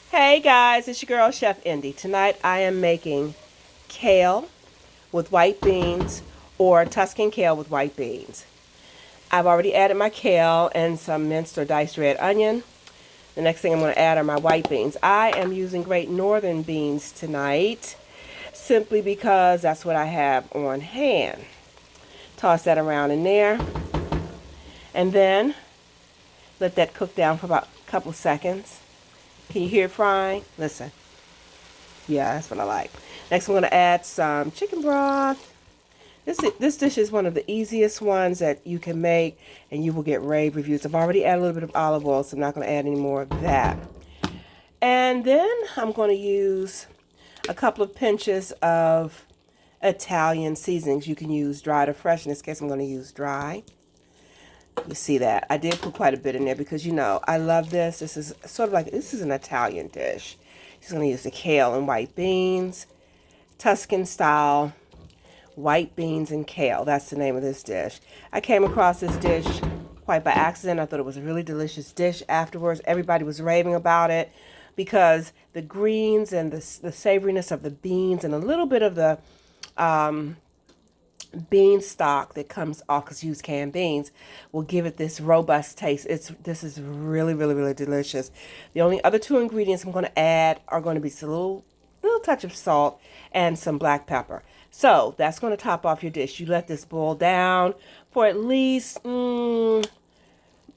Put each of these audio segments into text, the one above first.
Hey guys, it's your girl Chef Indy. Tonight I am making kale with white beans or Tuscan kale with white beans. I've already added my kale and some minced or diced red onion. The next thing I'm going to add are my white beans. I am using Great Northern beans tonight simply because that's what I have on hand. Toss that around in there and then let that cook down for about a couple seconds. Can you hear it frying? Listen. Yeah, that's what I like. Next, I'm going to add some chicken broth. This dish is one of the easiest ones that you can make, and you will get rave reviews. I've already added a little bit of olive oil, so I'm not going to add any more of that. And then I'm going to use a couple of pinches of Italian seasonings. You can use dried or fresh. In this case, I'm going to use dry. You see that? I did put quite a bit in there because, you know, I love this. This is sort of like, this is an Italian dish. Just going to use the kale and white beans, Tuscan style white beans and kale. That's the name of this dish. I came across this dish quite by accident. I thought it was a really delicious dish afterwards. Everybody was raving about it because the greens and the savoriness of the beans and a little bit of the bean stock that comes off, because you use canned beans, will give it this robust taste. This is really, really, really delicious. The only other two ingredients I'm going to add are going to be a little touch of salt and some black pepper. So that's going to top off your dish. You let this boil down for at least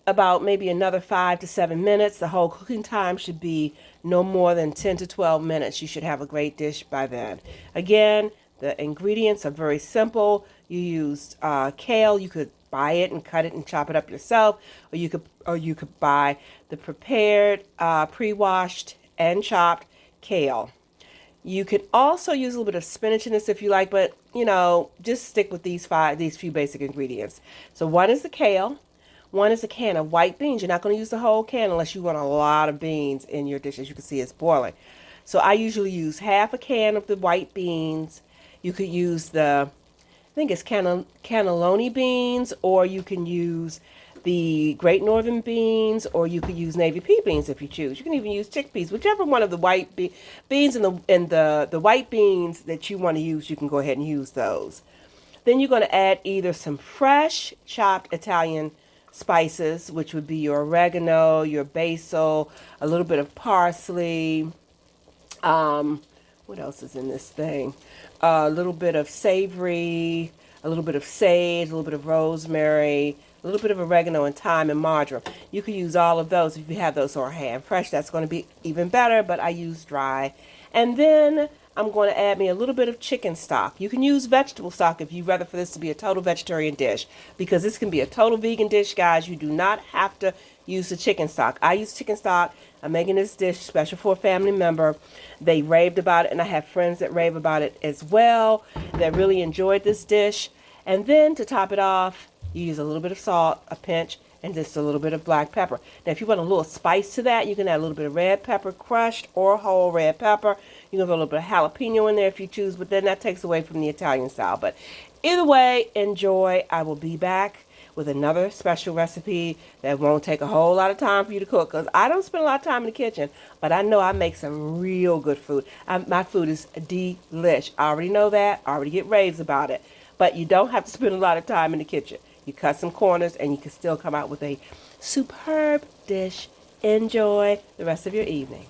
about maybe another 5 to 7 minutes. The whole cooking time should be no more than 10 to 12 minutes. You should have a great dish by then. Again, the ingredients are very simple. You use kale. You could buy it and cut it and chop it up yourself, or you could buy the prepared, pre-washed and chopped kale. You could also use a little bit of spinach in this if you like, but you know, just stick with these few basic ingredients. So one is the kale. One is a can of white beans. You're not going to use the whole can unless you want a lot of beans in your dish. As you can see, it's boiling. So I usually use half a can of the white beans. You could use I think it's cannelloni beans, or you can use the Great Northern beans, or you could use navy pea beans if you choose. You can even use chickpeas, whichever one of the white beans and the white beans that you want to use. You can go ahead and use those. Then you're going to add either some fresh chopped Italian spices, which would be your oregano, your basil, a little bit of parsley. What else is in this thing? A little bit of savory, a little bit of sage, a little bit of rosemary, a little bit of oregano and thyme and marjoram. You could use all of those if you have those on hand. Fresh, that's going to be even better, but I use dry. And then I'm going to add me a little bit of chicken stock. You can use vegetable stock if you'd rather for this to be a total vegetarian dish, because this can be a total vegan dish, guys. You do not have to use the chicken stock. I use chicken stock. I'm making this dish special for a family member. They raved about it, and I have friends that rave about it as well that really enjoyed this dish. And then to top it off, you use a little bit of salt, a pinch, and just a little bit of black pepper. Now, if you want a little spice to that, you can add a little bit of red pepper crushed or whole red pepper. You can put a little bit of jalapeno in there if you choose, but then that takes away from the Italian style. But either way, enjoy. I will be back with another special recipe that won't take a whole lot of time for you to cook, because I don't spend a lot of time in the kitchen, but I know I make some real good food. My food is delish. I already know that. I already get raves about it. But you don't have to spend a lot of time in the kitchen. You cut some corners and you can still come out with a superb dish. Enjoy the rest of your evening.